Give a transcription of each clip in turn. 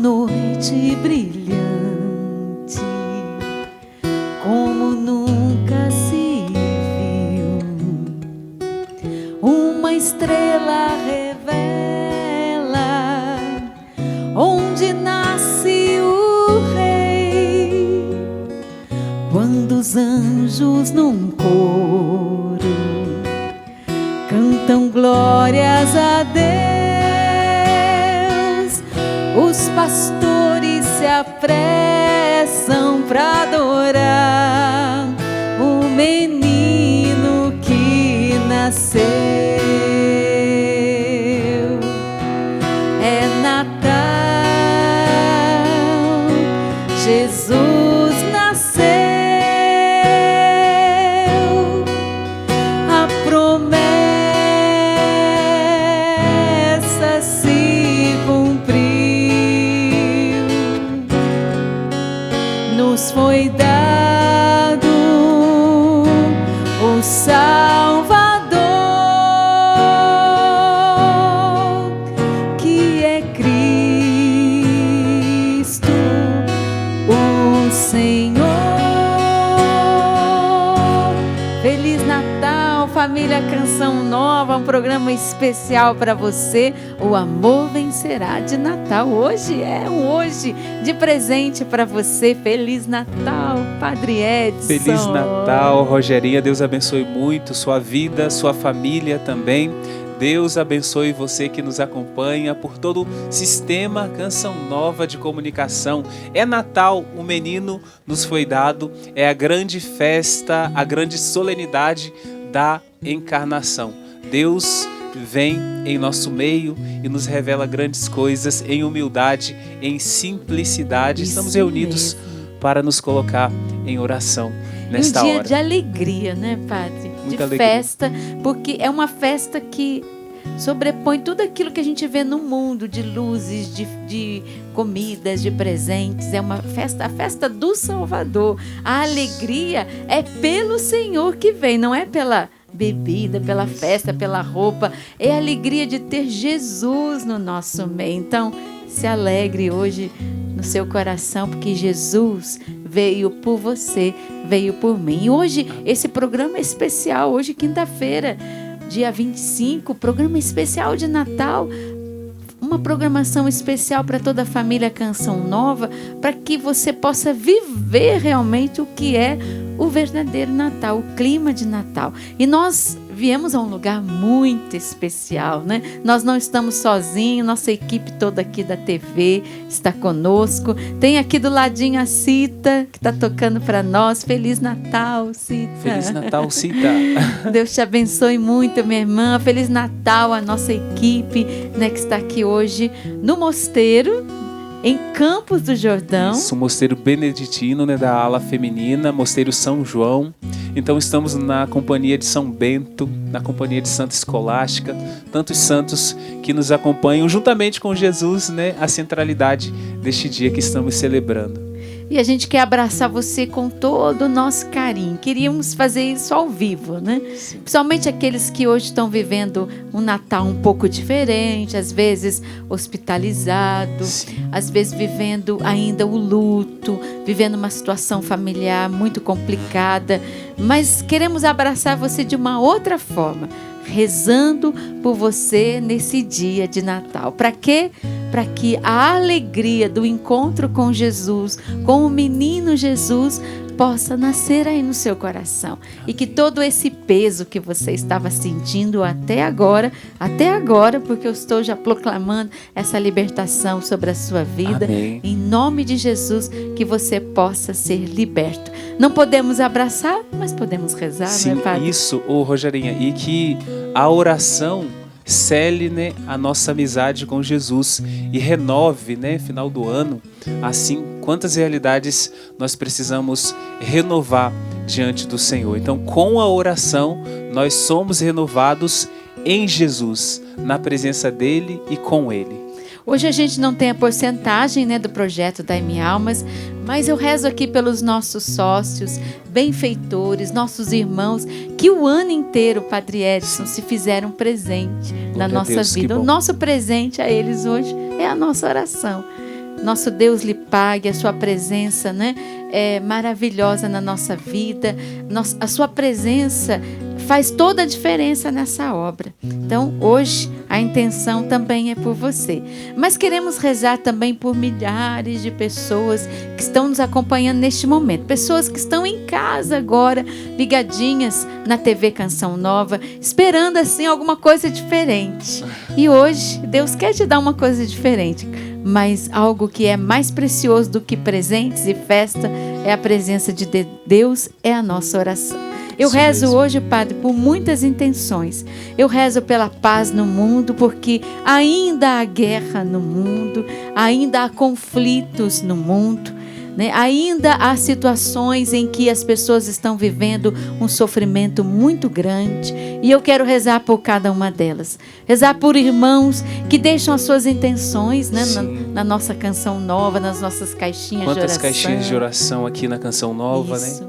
noite brilhante, como nunca se viu, uma estrela revela onde nasce o Rei. Quando os anjos num coro cantam glórias a Deus, os pastores se apressam para adorar o menino que nasceu. É Natal, Jesus nasceu, a promessa se cumpriu. Nos foi dado o Salvador, que é Cristo, o Senhor. Feliz Natal, família Canção Nova, um programa especial para você. O amor vencerá de Natal. Hoje é um hoje de presente para você. Feliz Natal, Padre Edson. Feliz Natal, Rogerinha. Deus abençoe muito sua vida, sua família também. Deus abençoe você que nos acompanha por todo o sistema Canção Nova de comunicação. É Natal, o menino nos foi dado, é a grande festa, a grande solenidade da encarnação. Deus vem em nosso meio e nos revela grandes coisas em humildade, em simplicidade. Estamos reunidos para nos colocar em oração nesta hora. Um dia de alegria, né, Padre? Muita de alegria. Festa, porque é uma festa que sobrepõe tudo aquilo que a gente vê no mundo, de luzes, de comidas, de presentes. É uma festa, a festa do Salvador. A alegria é pelo Senhor que vem, não é pela bebida, pela festa, pela roupa. É a alegria de ter Jesus no nosso meio. Então, se alegre hoje no seu coração, porque Jesus veio por você, veio por mim. E hoje, esse programa é especial, hoje quinta-feira, dia 25, programa especial de Natal, uma programação especial para toda a família Canção Nova, para que você possa viver realmente o que é o verdadeiro Natal, o clima de Natal. E nós viemos a um lugar muito especial, né? Nós não estamos sozinhos, nossa equipe toda aqui da TV está conosco. Tem aqui do ladinho a Cita, que está tocando para nós. Feliz Natal, Cita. Feliz Natal, Cita. Deus te abençoe muito, minha irmã. Feliz Natal a nossa equipe, né, que está aqui hoje no Mosteiro, em Campos do Jordão. Isso, Mosteiro Beneditino, né, da ala feminina, Mosteiro São João. Então estamos na companhia de São Bento, na companhia de Santa Escolástica, tantos santos que nos acompanham juntamente com Jesus, né, a centralidade deste dia que estamos celebrando. E a gente quer abraçar você com todo o nosso carinho. Queríamos fazer isso ao vivo, né? Sim. Principalmente aqueles que hoje estão vivendo um Natal um pouco diferente, às vezes hospitalizado, às vezes vivendo ainda o luto, vivendo uma situação familiar muito complicada. Mas queremos abraçar você de uma outra forma, rezando por você nesse dia de Natal. Para quê? Para que a alegria do encontro com Jesus, com o menino Jesus, possa nascer aí no seu coração. E que todo esse peso que você estava sentindo até agora, porque eu estou já proclamando essa libertação sobre a sua vida, Amém. Em nome de Jesus, que você possa ser liberto. Não podemos abraçar, mas podemos rezar, Sim, né, Padre? isso, Rogerinha, e que a oração cele, né, a nossa amizade com Jesus e renove, né, final do ano, assim, quantas realidades nós precisamos renovar diante do Senhor. Então, com a oração, nós somos renovados em Jesus, na presença dele e com ele. Hoje a gente não tem a porcentagem, né, do projeto Dai-me Almas, mas eu rezo aqui pelos nossos sócios, benfeitores, nossos irmãos, que o ano inteiro, Padre Edson, se fizeram presente na nossa vida. O nosso presente a eles hoje é a nossa oração. nosso Deus lhe pague, a sua presença, né, é maravilhosa na nossa vida. A sua presença faz toda a diferença nessa obra. Então, hoje, a intenção também é por você. Mas queremos rezar também por milhares de pessoas que estão nos acompanhando neste momento. Pessoas que estão em casa agora, ligadinhas na TV Canção Nova, esperando assim alguma coisa diferente. E hoje, Deus quer te dar uma coisa diferente. Mas algo que é mais precioso do que presentes e festa é a presença de Deus, é a nossa oração. Eu rezo hoje, Padre, por muitas intenções. Eu rezo pela paz no mundo, porque ainda há guerra no mundo, ainda há conflitos no mundo, né? Ainda há situações em que as pessoas estão vivendo um sofrimento muito grande. E eu quero rezar por cada uma delas. Rezar por irmãos que deixam as suas intenções, né, na nossa Canção Nova, nas nossas caixinhas de oração. Quantas caixinhas de oração aqui na Canção Nova, isso, né?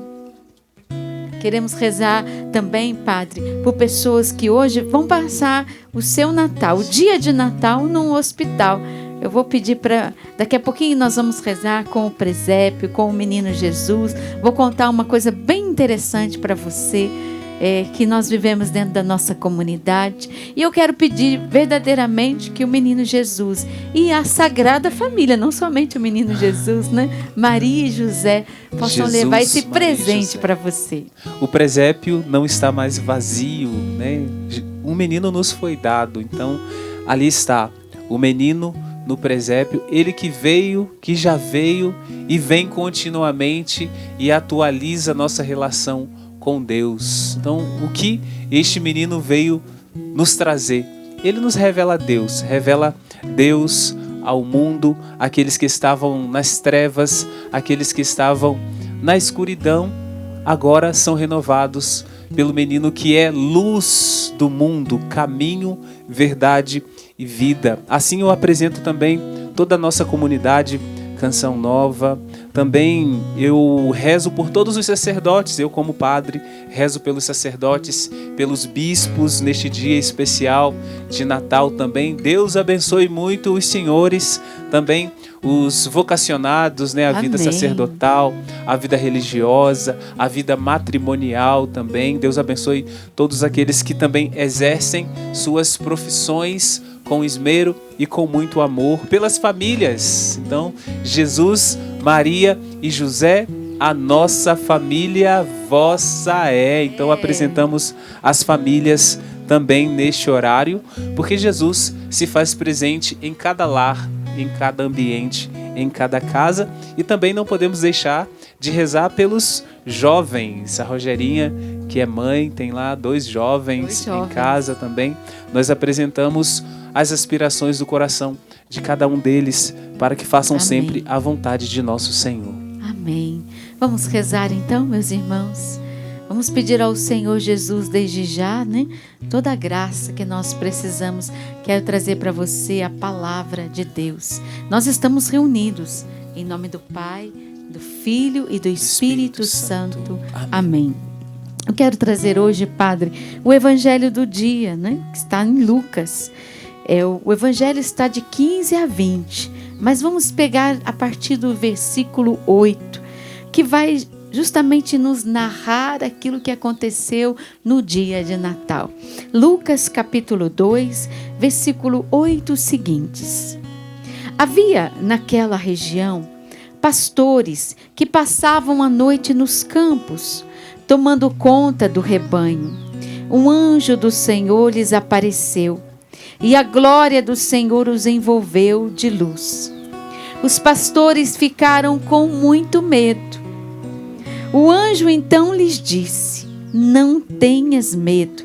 Queremos rezar também, Padre, por pessoas que hoje vão passar o seu Natal, o dia de Natal, num hospital. Eu vou pedir para... Daqui a pouquinho nós vamos rezar com o presépio, com o menino Jesus. Vou contar uma coisa bem interessante para você, que nós vivemos dentro da nossa comunidade. E eu quero pedir verdadeiramente que o menino Jesus e a Sagrada Família, não somente o menino Jesus, né? Maria e José possam levar esse presente para você. O presépio não está mais vazio, né? Um menino nos foi dado, então ali está o menino no presépio, ele que veio, que já veio e vem continuamente e atualiza nossa relação com Deus. Então, o que este menino veio nos trazer? Ele nos revela Deus ao mundo, aqueles que estavam nas trevas, aqueles que estavam na escuridão, agora são renovados pelo menino que é luz do mundo, caminho, verdade e vida. Assim eu apresento também toda a nossa comunidade Canção Nova. Também eu rezo por todos os sacerdotes, eu como padre rezo pelos sacerdotes, pelos bispos neste dia especial de Natal também. Deus abençoe muito os senhores, também os vocacionados, né, a vida sacerdotal, a vida religiosa, a vida matrimonial também. Deus abençoe todos aqueles que também exercem suas profissões com esmero e com muito amor pelas famílias. Então, Jesus, Maria e José, a nossa família vossa é. Então apresentamos as famílias também neste horário, porque Jesus se faz presente em cada lar, em cada ambiente, em cada casa. E também não podemos deixar de rezar pelos jovens. A Rogerinha, que é mãe, tem lá dois jovens em casa também. Nós apresentamos as aspirações do coração de cada um deles, para que façam sempre a vontade de nosso Senhor. Amém. Vamos rezar então, meus irmãos. Vamos pedir ao Senhor Jesus desde já, né? Toda a graça que nós precisamos. Quero trazer para você a palavra de Deus. Nós estamos reunidos em nome do Pai, do Filho e do Espírito Santo. Amém. Eu quero trazer hoje, Padre, o Evangelho do dia, né? Que está em Lucas. O Evangelho está de 15 a 20, mas vamos pegar a partir do versículo 8, que vai justamente nos narrar aquilo que aconteceu no dia de Natal. Lucas capítulo 2, versículo 8 seguintes. Havia naquela região pastores que passavam a noite nos campos, tomando conta do rebanho. Um anjo do Senhor lhes apareceu, e a glória do Senhor os envolveu de luz. Os pastores ficaram com muito medo. O anjo então lhes disse: não tenhas medo.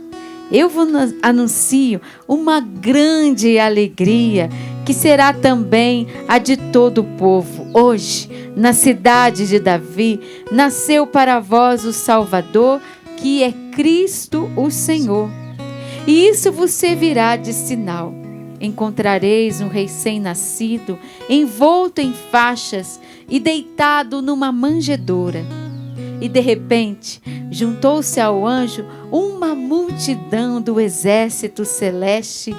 Eu vos anuncio uma grande alegria, que será também a de todo o povo. Hoje, na cidade de Davi, nasceu para vós o Salvador, que é Cristo o Senhor. E isso vos servirá de sinal. Encontrareis um recém-nascido, envolto em faixas e deitado numa manjedoura. E de repente, juntou-se ao anjo uma multidão do exército celeste,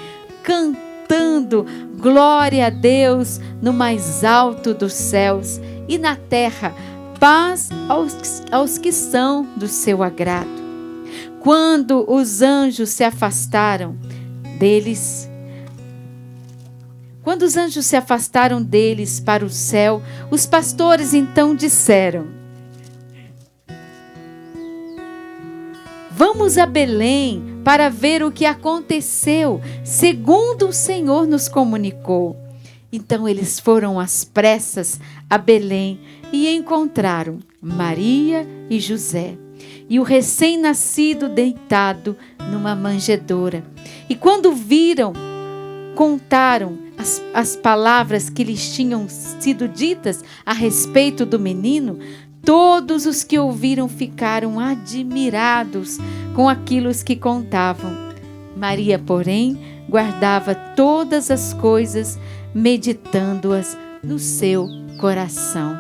cantando glória a Deus no mais alto dos céus, e na terra paz aos que são do seu agrado. Quando os anjos se afastaram deles, para o céu, os pastores então disseram: vamos a Belém para ver o que aconteceu, segundo o Senhor nos comunicou. Então eles foram às pressas a Belém e encontraram Maria e José e o recém-nascido deitado numa manjedoura. E quando viram, contaram as palavras que lhes tinham sido ditas a respeito do menino. Todos os que ouviram ficaram admirados com aquilo que contavam. Maria, porém, guardava todas as coisas, meditando-as no seu coração.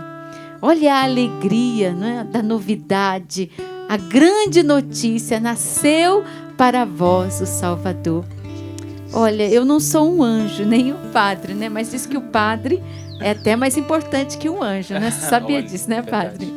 Olha a alegria, né, da novidade. A grande notícia: nasceu para vós o Salvador. Olha, eu não sou um anjo, nem o padre, né? Mas diz que o padre é até mais importante que o anjo, né? Você sabia disso, né, padre?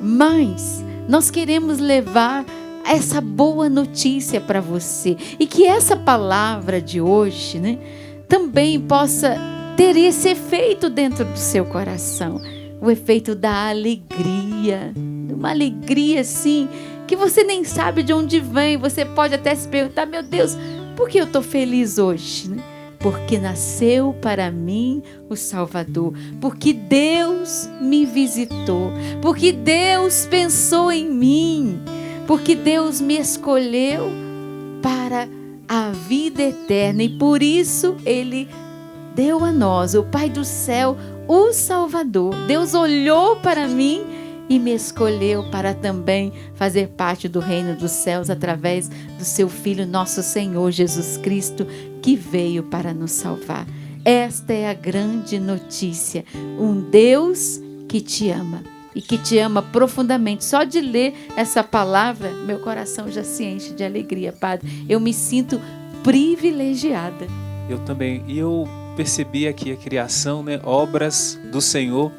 Mas nós queremos levar essa boa notícia para você. E que essa palavra de hoje, né, também possa ter esse efeito dentro do seu coração. O efeito da alegria. Uma alegria, assim, que você nem sabe de onde vem. Você pode até se perguntar: meu Deus, por que eu estou feliz hoje, né? Porque nasceu para mim o Salvador, porque Deus me visitou, porque Deus pensou em mim, porque Deus me escolheu para a vida eterna, e por isso Ele deu a nós, o Pai do céu, o Salvador. Deus olhou para mim e me escolheu para também fazer parte do reino dos céus através do seu Filho, nosso Senhor Jesus Cristo, que veio para nos salvar. Esta é a grande notícia. Um Deus que te ama e que te ama profundamente. Só de ler essa palavra, meu coração já se enche de alegria, Padre. Eu me sinto privilegiada. Eu também. E eu percebi aqui a criação, né? Obras do Senhor.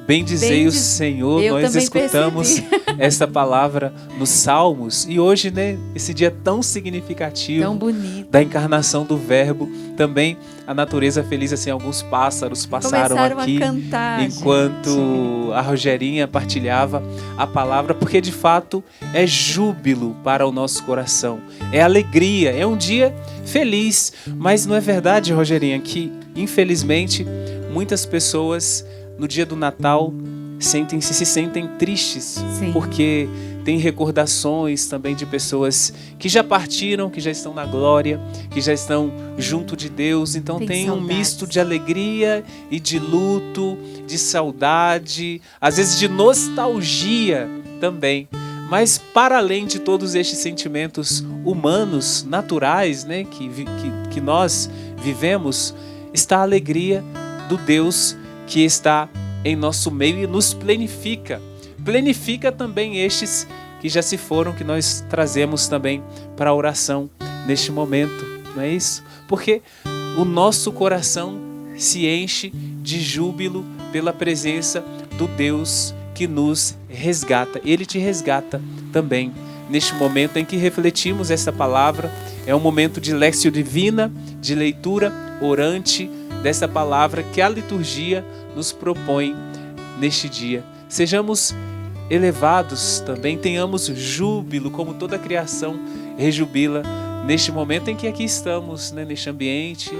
Bendizei o Senhor. Nós escutamos essa palavra nos Salmos. E hoje, né, esse dia tão significativo, tão bonito, da encarnação do Verbo, também a natureza feliz, assim, alguns pássaros passaram aqui a cantar, enquanto gente. A Rogerinha partilhava a palavra, porque de fato é júbilo para o nosso coração, é alegria, é um dia feliz. Mas não é verdade, Rogerinha, que infelizmente muitas pessoas no dia do Natal se sentem tristes? Sim. Porque tem recordações também de pessoas que já partiram, que já estão na glória, que já estão junto de Deus. Então tem um misto de alegria e de luto, de saudade, às vezes de nostalgia também. Mas para além de todos estes sentimentos humanos, naturais, né, que nós vivemos, está a alegria do Deus que está em nosso meio e nos plenifica. Plenifica também estes que já se foram, que nós trazemos também para a oração neste momento, não é isso? Porque o nosso coração se enche de júbilo pela presença do Deus que nos resgata. Ele te resgata também. Neste momento em que refletimos essa palavra, é um momento de léxio divina, de leitura orante dessa palavra que a liturgia nos propõe neste dia. Sejamos elevados também, tenhamos júbilo, como toda a criação rejubila neste momento em que aqui estamos, né, neste ambiente,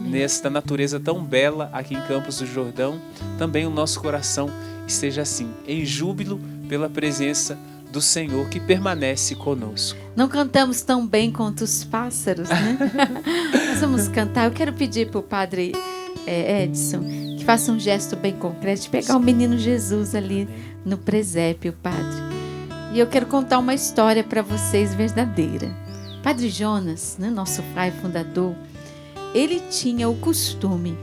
nesta natureza tão bela aqui em Campos do Jordão. Também o nosso coração esteja assim, em júbilo pela presença do Senhor que permanece conosco. Não cantamos tão bem quanto os pássaros, né? Nós vamos cantar. Eu quero pedir para o Padre Edson que faça um gesto bem concreto de pegar o menino Jesus ali no presépio, Padre. E eu quero contar uma história para vocês verdadeira. Padre Jonas, né, nosso pai fundador, ele tinha o costume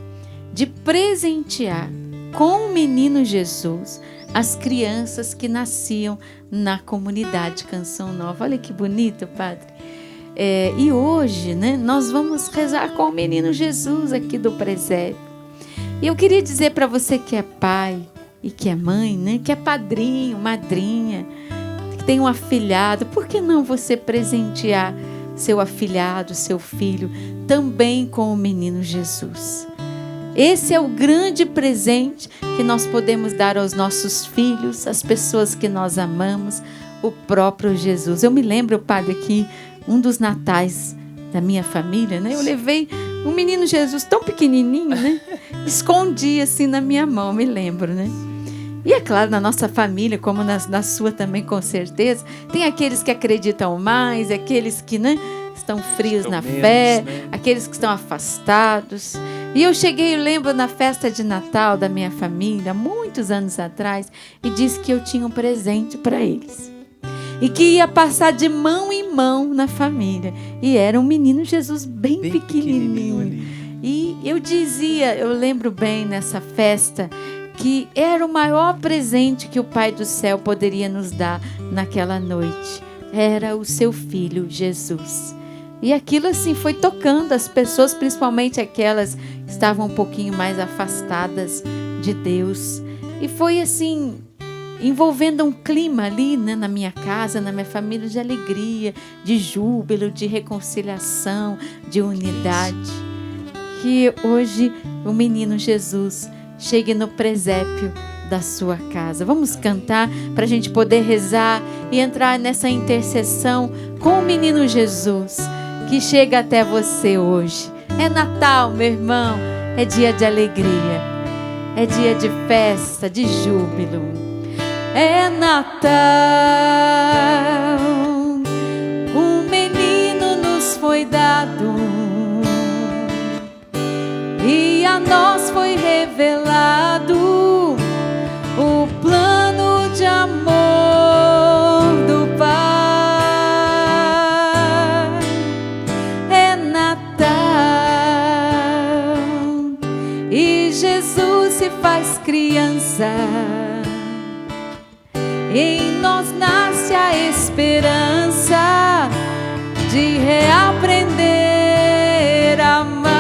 de presentear com o menino Jesus as crianças que nasciam na comunidade Canção Nova. Olha que bonito, Padre. E hoje, né, nós vamos rezar com o menino Jesus aqui do presépio. E eu queria dizer para você que é pai e que é mãe, né, que é padrinho, madrinha, que tem um afilhado, por que não você presentear seu afilhado, seu filho, também com o menino Jesus? Esse é o grande presente que nós podemos dar aos nossos filhos, às pessoas que nós amamos, o próprio Jesus. Eu me lembro, padre, que um dos natais da minha família, né, eu levei um menino Jesus tão pequenininho, né, escondi assim na minha mão, me lembro, né? E é claro, na nossa família, como na sua também, com certeza, tem aqueles que acreditam mais, aqueles que, né, estão frios na fé, né? Aqueles que estão afastados. E eu cheguei, eu lembro, na festa de Natal da minha família, muitos anos atrás, e disse que eu tinha um presente para eles. E que ia passar de mão em mão na família. E era um menino Jesus bem pequenininho. E eu dizia, eu lembro bem nessa festa, que era o maior presente que o Pai do Céu poderia nos dar naquela noite. Era o seu filho, Jesus. E aquilo assim foi tocando as pessoas, principalmente aquelas que estavam um pouquinho mais afastadas de Deus. E foi assim, envolvendo um clima ali, né, na minha casa, na minha família, de alegria, de júbilo, de reconciliação, de unidade. Que hoje o menino Jesus chegue no presépio da sua casa. Vamos cantar para a gente poder rezar e entrar nessa intercessão com o menino Jesus que chega até você hoje. É Natal, meu irmão, é dia de alegria, é dia de festa, de júbilo. É Natal, um menino nos foi dado e a nós foi revelado o plano de amor do Pai. É Natal e Jesus se faz criança. Em nós nasce a esperança de reaprender a amar.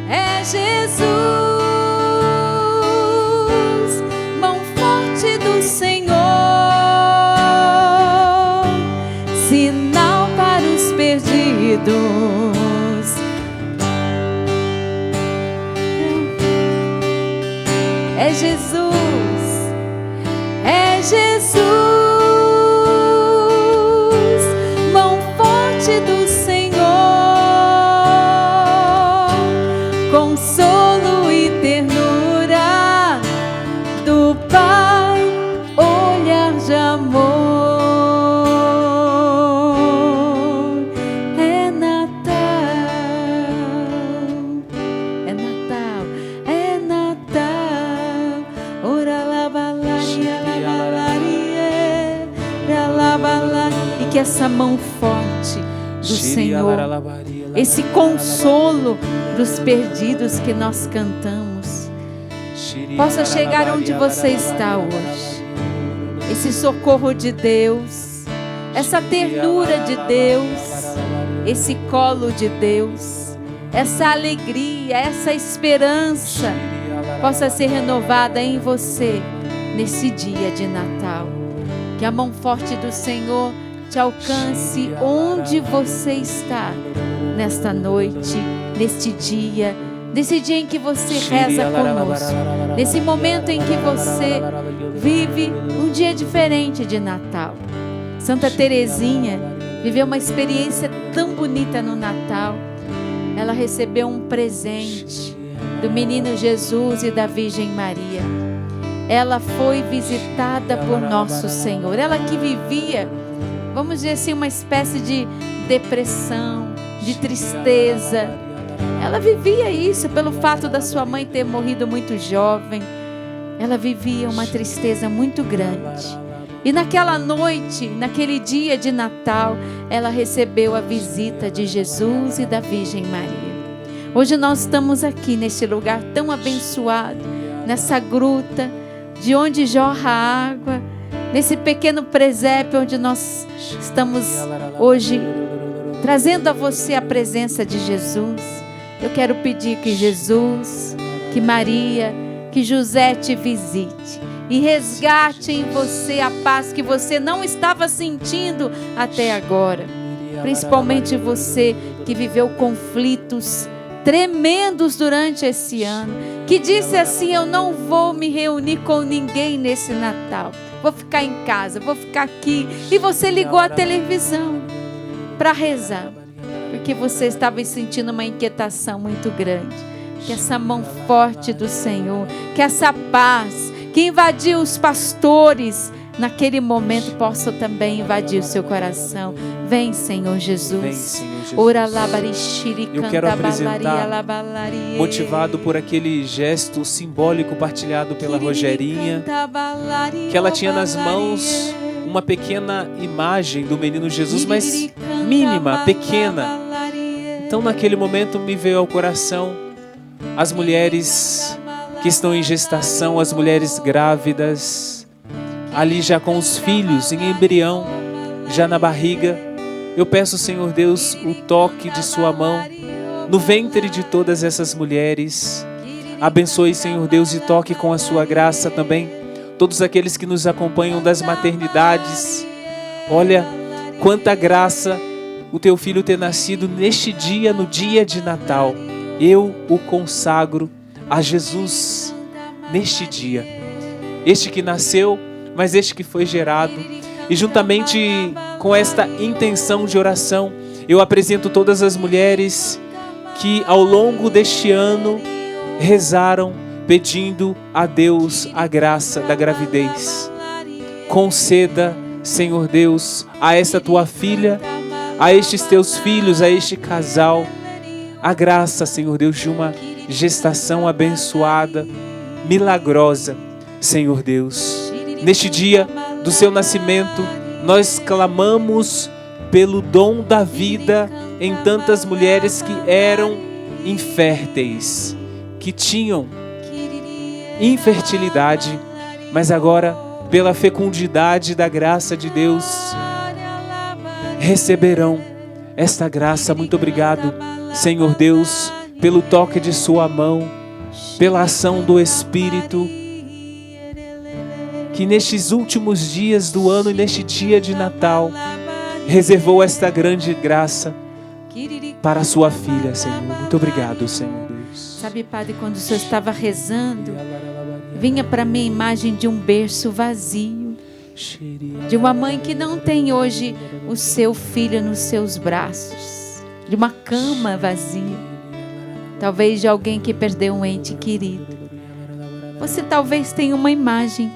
É Jesus, mão forte do Senhor, sinal para os perdidos. É Jesus, é Jesus, mão forte do Senhor, consolo e ternura do Pai, olhar de amor. É Natal, é Natal, é Natal. E que essa mão forte do Senhor, esse consolo dos perdidos que nós cantamos, possa chegar onde você está hoje. Esse socorro de Deus, essa ternura de Deus, esse colo de Deus, essa alegria, essa esperança possa ser renovada em você nesse dia de Natal. Que a mão forte do Senhor te alcance onde você está nesta noite, neste dia, nesse dia em que você reza conosco, nesse momento em que você vive um dia diferente de Natal. Santa Teresinha viveu uma experiência tão bonita no Natal. Ela recebeu um presente do menino Jesus e da Virgem Maria. Ela foi visitada por nosso Senhor. Ela que vivia, vamos dizer assim, uma espécie de depressão, de tristeza. Ela vivia isso pelo fato da sua mãe ter morrido muito jovem. Ela vivia uma tristeza muito grande. E naquela noite, naquele dia de Natal, ela recebeu a visita de Jesus e da Virgem Maria. Hoje nós estamos aqui nesse lugar tão abençoado, nessa gruta, de onde jorra água, nesse pequeno presépio onde nós estamos hoje trazendo a você a presença de Jesus. Eu quero pedir que Jesus, que Maria, que José te visite e resgate em você a paz que você não estava sentindo até agora. Principalmente você que viveu conflitos tremendos durante esse ano, que disse assim: eu não vou me reunir com ninguém nesse Natal, vou ficar em casa, vou ficar aqui. E você ligou a televisão para rezar, porque você estava sentindo uma inquietação muito grande. Que essa mão forte do Senhor, que essa paz que invadiu os pastores naquele momento possa também invadir o seu coração. Vem, Senhor Jesus. Vem, Senhor Jesus. Ora labarixiri, Eu quero apresentar, labalaria, motivado por aquele gesto simbólico partilhado pela Rogerinha, que ela tinha nas mãos uma pequena imagem do menino Jesus, mas mínima, pequena. Então naquele momento me veio ao coração as mulheres que estão em gestação, as mulheres grávidas, ali já com os filhos em embrião, já na barriga. Eu peço, Senhor Deus, o toque de sua mão no ventre de todas essas mulheres. Abençoe, Senhor Deus, e toque com a sua graça também todos aqueles que nos acompanham das maternidades. Olha quanta graça o teu filho ter nascido neste dia, no dia de Natal. Eu o consagro a Jesus neste dia, este que nasceu, mas este que foi gerado. E juntamente com esta intenção de oração, eu apresento todas as mulheres que ao longo deste ano rezaram pedindo a Deus a graça da gravidez. Conceda, Senhor Deus, a esta tua filha, a estes teus filhos, a este casal, a graça, Senhor Deus, de uma gestação abençoada, milagrosa, Senhor Deus. Neste dia do seu nascimento, nós clamamos pelo dom da vida em tantas mulheres que eram inférteis, que tinham infertilidade, mas agora, pela fecundidade da graça de Deus, receberão esta graça. Muito obrigado, Senhor Deus, pelo toque de sua mão, pela ação do Espírito, que nestes últimos dias do ano e neste dia de Natal, reservou esta grande graça para a sua filha, Senhor. Muito obrigado, Senhor Deus. Sabe, Padre, quando o Senhor estava rezando, vinha para mim a imagem de um berço vazio, de uma mãe que não tem hoje o seu filho nos seus braços, de uma cama vazia, talvez de alguém que perdeu um ente querido. Você talvez tenha uma imagem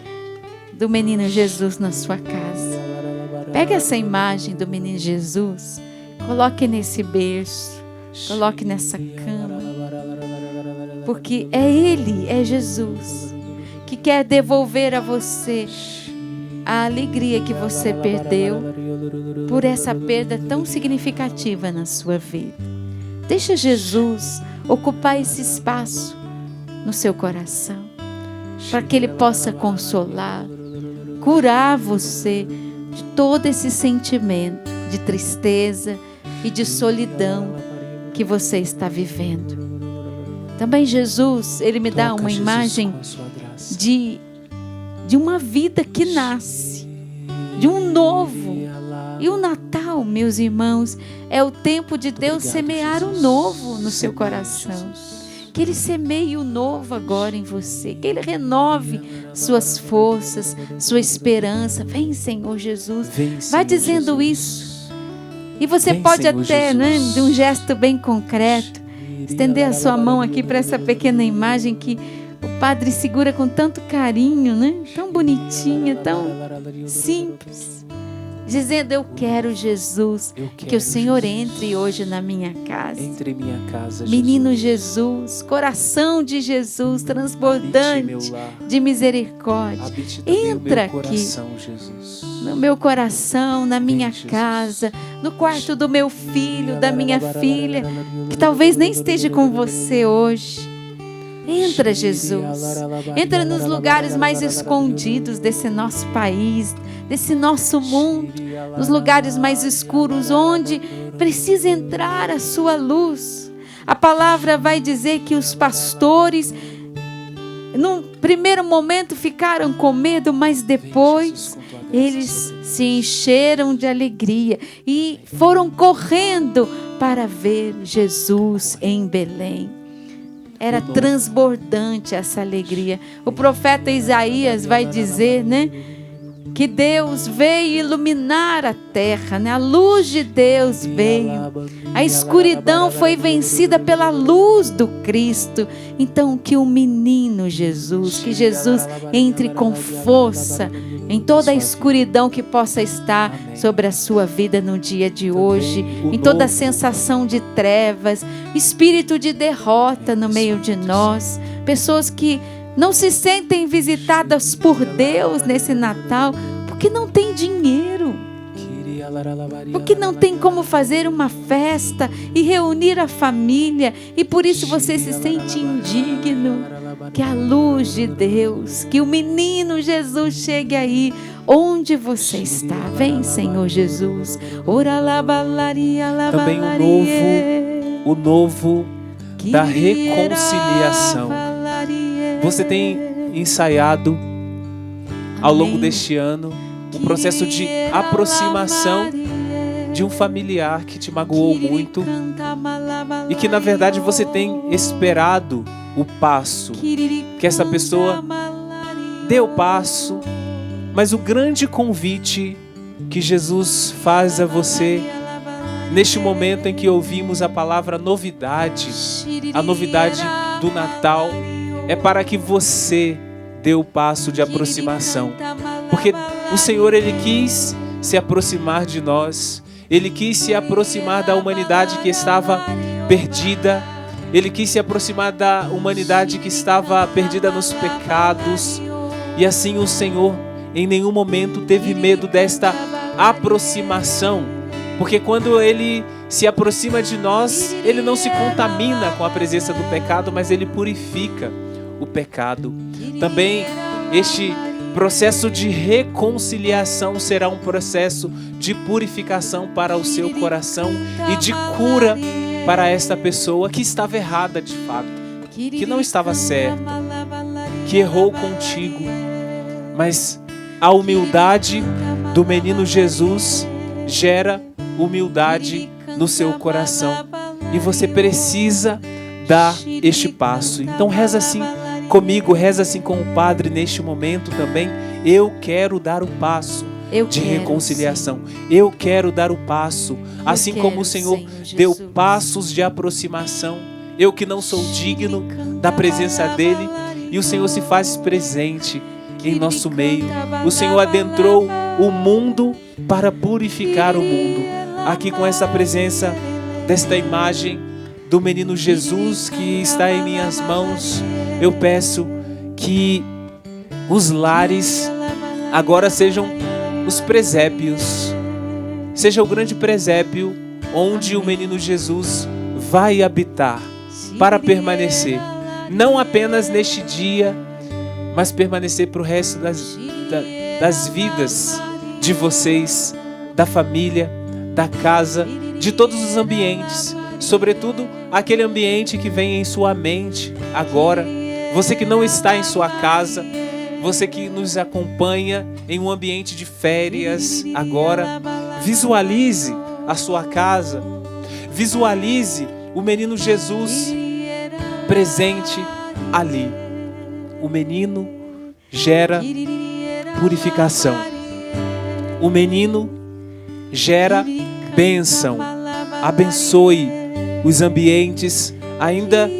do menino Jesus na sua casa. Pegue essa imagem do menino Jesus, coloque nesse berço, coloque nessa cama, porque é Ele, é Jesus, que quer devolver a você a alegria que você perdeu por essa perda tão significativa na sua vida. Deixa Jesus ocupar esse espaço no seu coração, para que Ele possa consolar, curar você de todo esse sentimento de tristeza e de solidão que você está vivendo. Também Jesus, Ele me dá uma imagem de uma vida que nasce, de um novo. E o Natal, meus irmãos, é o tempo de Deus semear o novo no seu coração. Que Ele semeie o novo agora em você, que Ele renove suas forças, sua esperança. Vem, Senhor Jesus. Vai dizendo isso. E você pode até, né, de um gesto bem concreto, estender a sua mão aqui para essa pequena imagem que o Padre segura com tanto carinho, né? Tão bonitinha, tão simples. Dizendo: eu quero, Jesus, que o Senhor entre hoje na minha casa. Entre em minha casa, Jesus. Menino Jesus, coração de Jesus, transbordante de misericórdia. Entra aqui no meu coração, na minha casa, no quarto do meu filho, da minha filha, que talvez nem esteja com você hoje. Entra, Jesus. Entra nos lugares mais escondidos desse nosso país, desse nosso mundo, nos lugares mais escuros, onde precisa entrar a sua luz. A palavra vai dizer que os pastores, num primeiro momento, ficaram com medo, mas depois eles se encheram de alegria e foram correndo para ver Jesus em Belém. Era transbordante essa alegria. O profeta Isaías vai dizer, né, que Deus veio iluminar a terra, né? A luz de Deus veio. A escuridão foi vencida pela luz do Cristo. Então que o menino Jesus, que Jesus entre com força em toda a escuridão que possa estar sobre a sua vida no dia de hoje, em toda a sensação de trevas, espírito de derrota no meio de nós, pessoas que não se sentem visitadas por Deus nesse Natal, porque não tem dinheiro, porque não tem como fazer uma festa e reunir a família, e por isso você se sente indigno. Que a luz de Deus, que o menino Jesus chegue aí onde você está. Vem, Senhor Jesus. Também o novo da reconciliação. Você tem ensaiado ao longo deste ano um processo de aproximação de um familiar que te magoou muito e que na verdade você tem esperado o passo, que essa pessoa dê o passo, mas o grande convite que Jesus faz a você neste momento em que ouvimos a palavra novidade, a novidade do Natal, é para que você dê o passo de aproximação, porque o Senhor, Ele quis se aproximar de nós, Ele quis se aproximar da humanidade que estava perdida, Ele quis se aproximar da humanidade que estava perdida nos pecados, e assim o Senhor em nenhum momento teve medo desta aproximação, porque quando Ele se aproxima de nós, Ele não se contamina com a presença do pecado, mas Ele purifica o pecado. Também este processo de reconciliação será um processo de purificação para o seu coração e de cura para esta pessoa que estava errada de fato, que não estava certa, que errou contigo. Mas a humildade do menino Jesus gera humildade no seu coração. E você precisa dar este passo. Então reza assim comigo, reza assim com o Padre neste momento também. Eu quero dar o passo de reconciliação. Eu quero dar o passo, assim como o Senhor deu passos de aproximação. Eu que não sou digno da presença dEle, e o Senhor se faz presente em nosso meio. O Senhor adentrou o mundo para purificar o mundo. Aqui com essa presença desta imagem do menino Jesus que está em minhas mãos, eu peço que os lares agora sejam os presépios, seja o grande presépio onde o menino Jesus vai habitar para permanecer, não apenas neste dia, mas permanecer para o resto das vidas de vocês, da família, da casa, de todos os ambientes, sobretudo aquele ambiente que vem em sua mente agora. Você que não está em sua casa, você que nos acompanha em um ambiente de férias agora, visualize a sua casa, visualize o menino Jesus presente ali. O menino gera purificação. O menino gera bênção. Abençoe os ambientes, ainda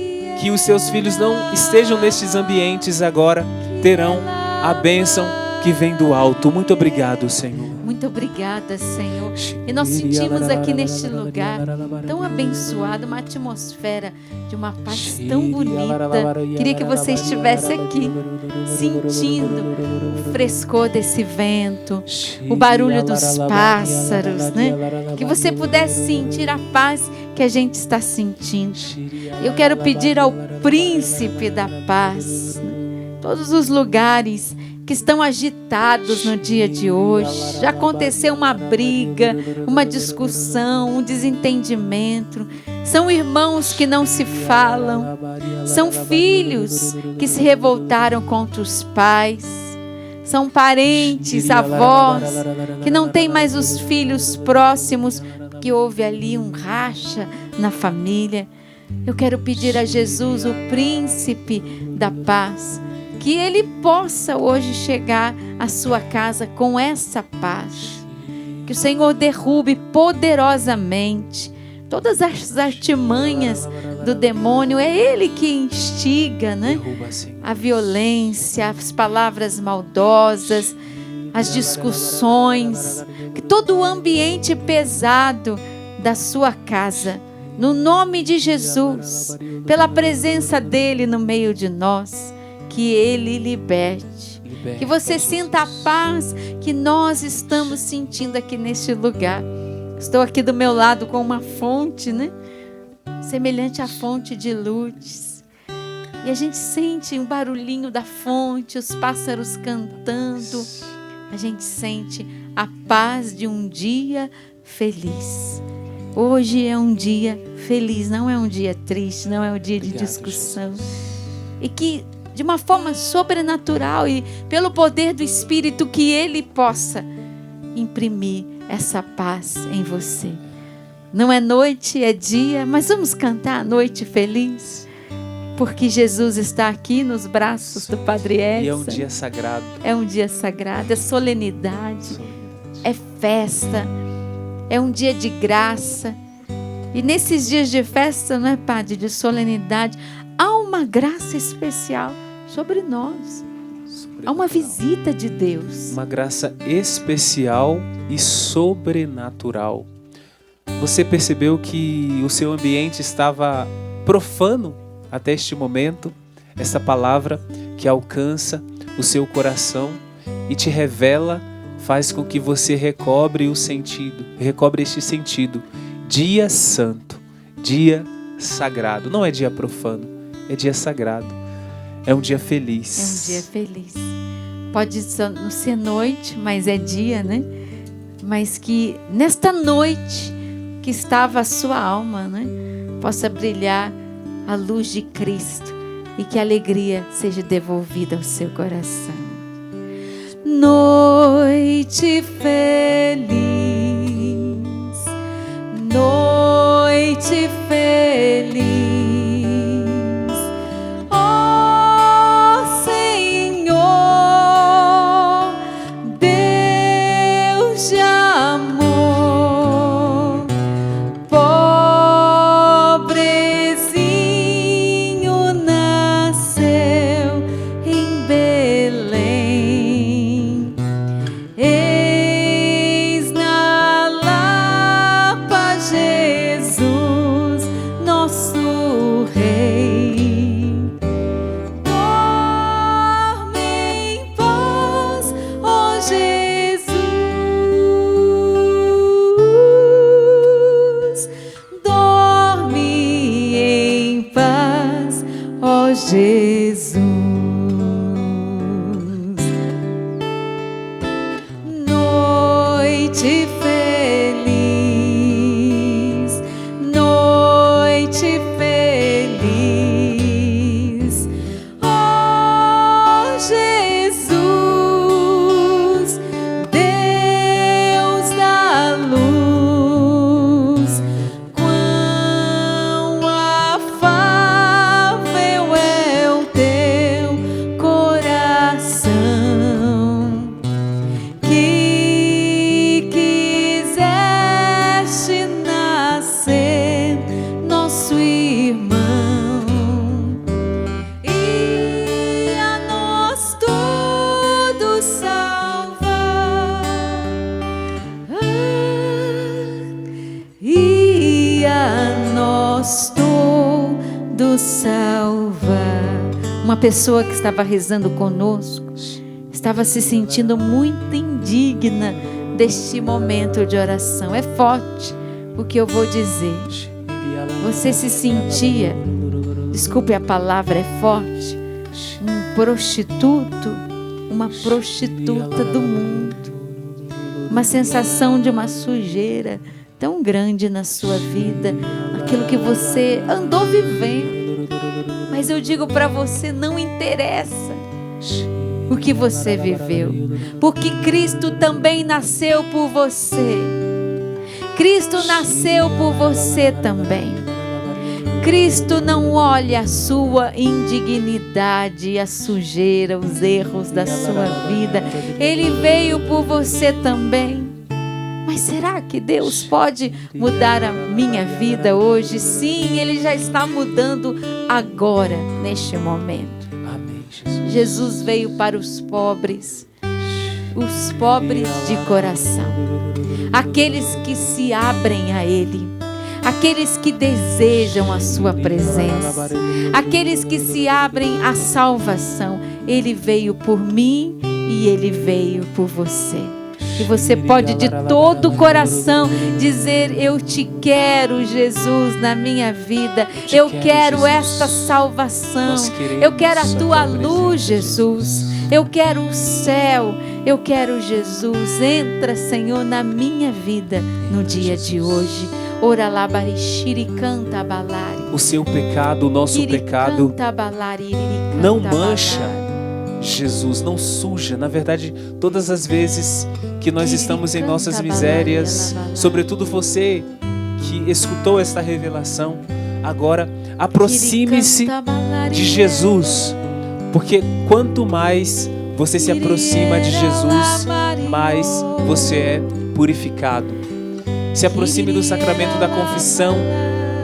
que os seus filhos não estejam nestes ambientes agora, terão a bênção que vem do alto. Muito obrigado, Senhor. Muito obrigada, Senhor. E nós sentimos aqui neste lugar tão abençoado, uma atmosfera de uma paz tão bonita. Queria que você estivesse aqui, sentindo o frescor desse vento, o barulho dos pássaros, né? Que você pudesse sentir a paz que a gente está sentindo. Eu quero pedir ao príncipe da paz, todos os lugares que estão agitados no dia de hoje, já aconteceu uma briga, uma discussão, um desentendimento, são irmãos que não se falam, são filhos que se revoltaram contra os pais, são parentes, avós, que não têm mais os filhos próximos, que houve ali um racha na família. Eu quero pedir a Jesus, o príncipe da paz, que Ele possa hoje chegar à sua casa com essa paz. Que o Senhor derrube poderosamente todas as artimanhas do demônio. É Ele que instiga, né? A violência, as palavras maldosas, as discussões. Que todo o ambiente pesado da sua casa, no nome de Jesus, pela presença dEle no meio de nós, que Ele liberte. Que você sinta a paz que nós estamos sentindo aqui neste lugar. Estou aqui do meu lado com uma fonte, né? Semelhante à fonte de Lourdes. E a gente sente um barulhinho da fonte, os pássaros cantando. A gente sente a paz de um dia feliz. Hoje é um dia feliz, não é um dia triste, não é um dia de discussão. E que de uma forma sobrenatural e pelo poder do Espírito, que Ele possa imprimir essa paz em você. Não é noite, é dia, mas vamos cantar a noite feliz, porque Jesus está aqui nos braços do Padre Edson. E é um dia sagrado. É um dia sagrado, é solenidade, é festa, é um dia de graça. E nesses dias de festa, não é, Padre, de solenidade, há uma graça especial sobre nós. Há uma visita de Deus. Uma graça especial e sobrenatural. Você percebeu que o seu ambiente estava profano até este momento? Essa palavra que alcança o seu coração e te revela, faz com que você recobre este sentido. Dia santo, dia sagrado. Não é dia profano, é dia sagrado. É um dia feliz. É um dia feliz. Pode não ser noite, mas é dia, né? Mas que nesta noite que estava a sua alma, né? Possa brilhar a luz de Cristo e que a alegria seja devolvida ao seu coração. Noite feliz, noite feliz. Jesus, noite feliz, noite feliz, oh Jesus, Deus da luz, quão afável é o teu coração, que quiseste nascer nosso irmão e a nós tudo salvar, e a nós tudo salvar. Uma pessoa que estava rezando conosco estava se sentindo muito indigna deste momento de oração. É forte o que eu vou dizer. você se sentia, desculpe a palavra, é forte, um prostituto, uma prostituta do mundo. Uma sensação de uma sujeira tão grande na sua vida, aquilo que você andou vivendo. Mas eu digo para você, não interessa o que você viveu, porque Cristo também nasceu por você. Cristo nasceu por você também. Cristo não olha a sua indignidade, a sujeira, os erros da sua vida. Ele veio por você também. Mas será que Deus pode mudar a minha vida hoje? Sim, Ele já está mudando agora, neste momento. Amém, Jesus. Jesus veio para os pobres de coração, aqueles que se abrem a Ele, aqueles que desejam a sua presença, aqueles que se abrem à salvação. Ele veio por mim e Ele veio por você. E você pode de todo o coração dizer: eu te quero, Jesus, na minha vida. Eu quero esta salvação. Eu quero a tua luz, Jesus. Eu quero o céu. Eu quero Jesus. Entra, Senhor, na minha vida no dia de hoje. Ora lá, barixiri, canta balari. O seu pecado, o nosso pecado não mancha Jesus, não suja. Na verdade, todas as vezes que nós estamos em nossas misérias, sobretudo você que escutou esta revelação, agora aproxime-se de Jesus, porque quanto mais você se aproxima de Jesus, mais você é purificado. Se aproxime do sacramento da confissão,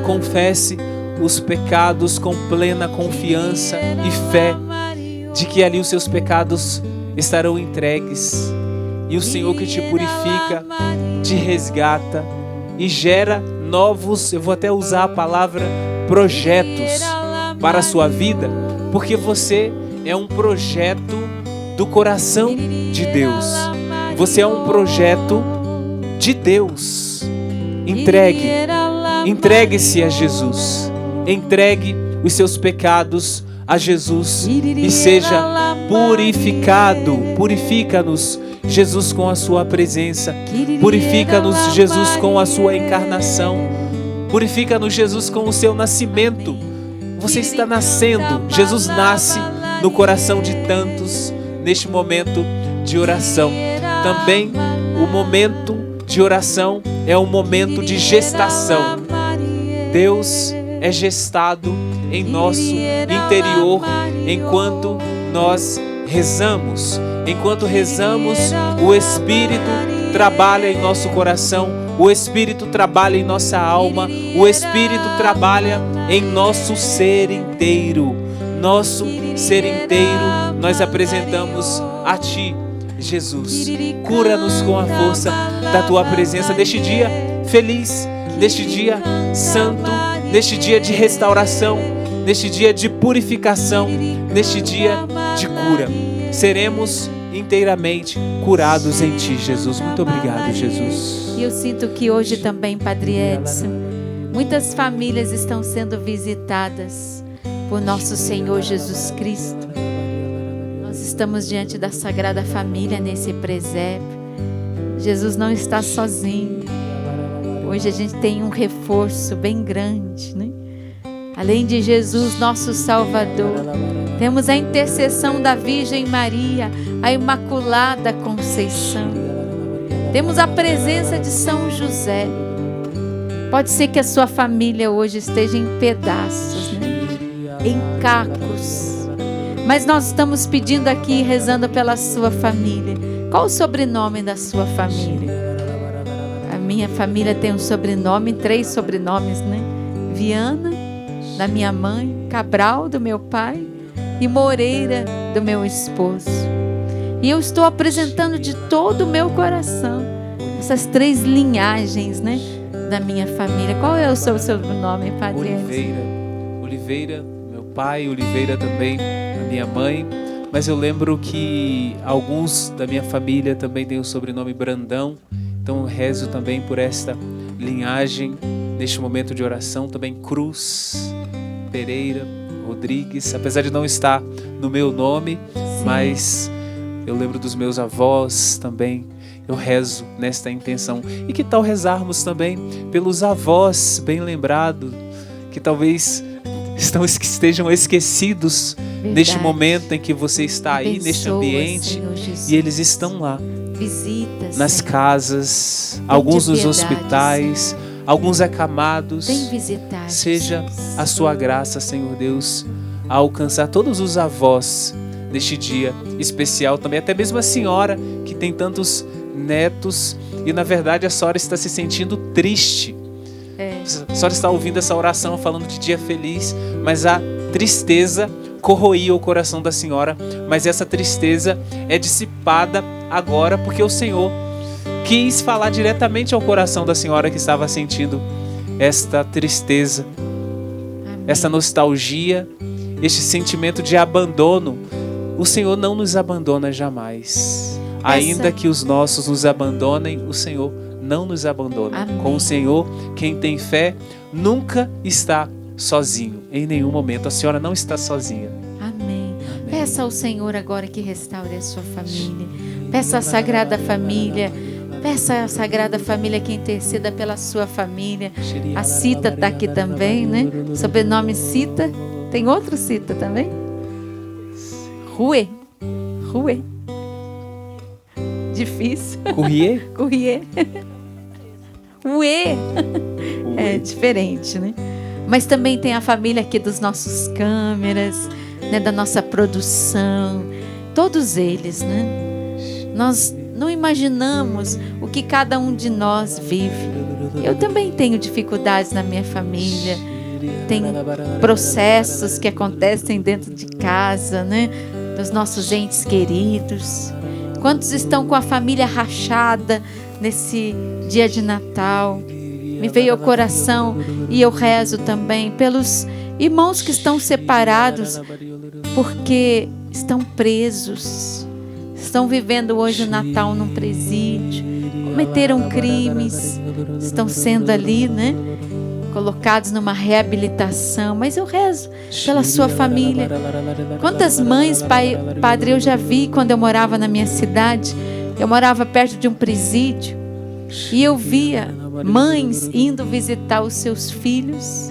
confesse os pecados com plena confiança e fé de que ali os seus pecados estarão entregues. E o Senhor que te purifica, te resgata e gera novos, eu vou até usar a palavra projetos para a sua vida, porque você é um projeto do coração de Deus. Você é um projeto de Deus. Entregue-se a Jesus. Entregue os seus pecados a Jesus e seja purificado. Purifica-nos, Jesus, com a sua presença. Purifica-nos, Jesus, com a sua encarnação. Purifica-nos, Jesus, com o seu nascimento. Você está nascendo. Jesus nasce no coração de tantos neste momento de oração. Também o momento de oração é um momento de gestação. Deus é gestado em nosso interior enquanto nós rezamos. Enquanto rezamos, o Espírito trabalha em nosso coração, o Espírito trabalha em nossa alma, o Espírito trabalha em nosso ser inteiro. Nosso ser inteiro nós apresentamos a Ti, Jesus. Cura-nos com a força da Tua presença neste dia feliz, neste dia santo, neste dia de restauração, neste dia de purificação, neste dia de cura. Seremos inteiramente curados em Ti, Jesus. Muito obrigado, Jesus. E eu sinto que hoje também, Padre Edson, muitas famílias estão sendo visitadas por nosso Senhor Jesus Cristo. Nós estamos diante da Sagrada Família nesse presépio. Jesus não está sozinho. Hoje a gente tem um reforço bem grande, né? Além de Jesus, nosso Salvador, temos a intercessão da Virgem Maria, a Imaculada Conceição. Temos a presença de São José. Pode ser que a sua família hoje esteja em pedaços, né? Em cacos. Mas nós estamos pedindo aqui, rezando pela sua família. Qual o sobrenome da sua família? A minha família tem um sobrenome, 3 sobrenomes, né? Viana, da minha mãe, Cabral, do meu pai, e Moreira, do meu esposo. E eu estou apresentando de todo o meu coração essas 3 linhagens, né, da minha família. Qual é o seu sobrenome, Padre? Oliveira, meu pai, Oliveira também, a minha mãe. Mas eu lembro que alguns da minha família também têm o sobrenome Brandão. Então eu rezo também por esta linhagem neste momento de oração, também Cruz, Pereira, Rodrigues, apesar de não estar no meu nome, Sim. mas eu lembro dos meus avós também. Eu rezo nesta intenção. E que tal rezarmos também pelos avós bem lembrados, que talvez estejam esquecidos neste momento em que você está aí, neste ambiente, e eles estão lá. Visita, nas Senhor. Casas, Tem alguns de nos piedade, hospitais, Senhor. alguns acamados. Vem visitar, Seja Jesus. a sua graça, Senhor Deus, a alcançar todos os avós neste dia especial também, até mesmo a senhora que tem tantos netos e na verdade a senhora está se sentindo triste. A senhora está ouvindo essa oração falando de dia feliz, mas a tristeza corroía o coração da senhora, mas essa tristeza é dissipada agora porque o Senhor quis falar diretamente ao coração da senhora que estava sentindo esta tristeza, Amém. essa nostalgia, este sentimento de abandono. O Senhor não nos abandona jamais. Ainda que os nossos nos abandonem, o Senhor não nos abandona. Amém. Com o Senhor, quem tem fé nunca está sozinho. Em nenhum momento a senhora não está sozinha. Amém. Peça ao Senhor agora que restaure a sua família. Peça à Sagrada Família. Peça à Sagrada Família que interceda pela sua família. A Cita está aqui também, né? Sobrenome Cita. Tem outro Cita também? Rue. Difícil. Courrier? Courrier. Uê. É diferente, né? Mas também tem a família aqui dos nossos câmeras, né? Da nossa produção. Todos eles, né? Nós não imaginamos o que cada um de nós vive. Eu também tenho dificuldades na minha família. Tem processos que acontecem dentro de casa, né? Dos nossos entes queridos. Quantos estão com a família rachada nesse dia de Natal? Me veio ao coração e eu rezo também pelos irmãos que estão separados porque estão presos. Estão vivendo hoje o Natal num presídio, cometeram crimes, estão sendo ali, né? Colocados numa reabilitação, mas eu rezo pela sua família. Quantas mães, padre, eu já vi quando eu morava na minha cidade. Eu morava perto de um presídio e eu via mães indo visitar os seus filhos